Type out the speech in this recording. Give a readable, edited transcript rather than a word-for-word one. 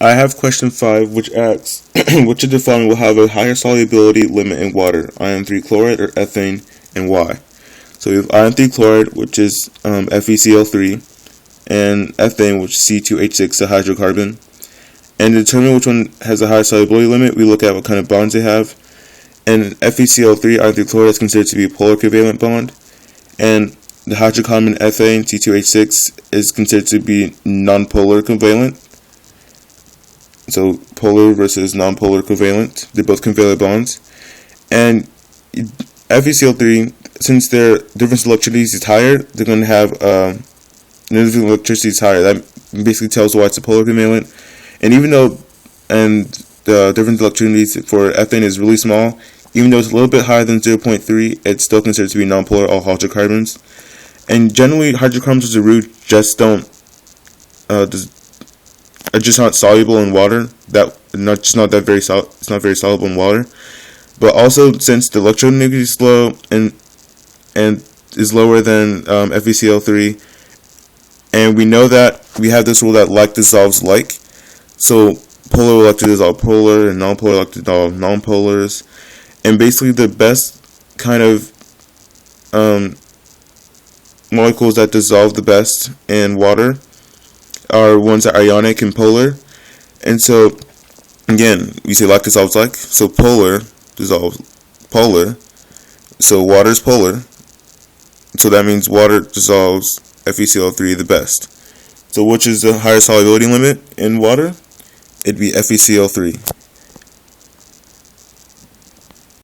I have question 5, which asks, which of the following will have a higher solubility limit in water, iron 3 chloride or ethane, and why? So we have iron 3 chloride, which is FeCl3, and ethane, which is C2H6, a hydrocarbon. And to determine which one has a higher solubility limit, we look at what kind of bonds they have. And FeCl3, iron 3 chloride, is considered to be a polar covalent bond. And the hydrocarbon ethane, C2H6, is considered to be nonpolar covalent. So polar versus nonpolar covalent. They're both covalent bonds. And FeCl3, since their difference in electricity is higher, they're going to have difference in electricity is higher. That basically tells why it's a polar covalent. And even though the difference in electricity for ethane is really small, even though it's a little bit higher than 0.3, it's still considered to be nonpolar, all hydrocarbons. And generally, hydrocarbons as a root just don't are just not soluble in water. It's not very soluble in water. But also, since the electronegativity is low and is lower than FeCl3, and we know that we have this rule that like dissolves like. So polar will like to dissolve polar, and nonpolar like to dissolve nonpolars. And basically, the best kind of molecules that dissolve the best in water are ones that are ionic and polar. And so, again, we say like dissolves like. So polar dissolves polar. So water is polar. So that means water dissolves FeCl3 the best. So which is the higher solubility limit in water? It'd be FeCl3.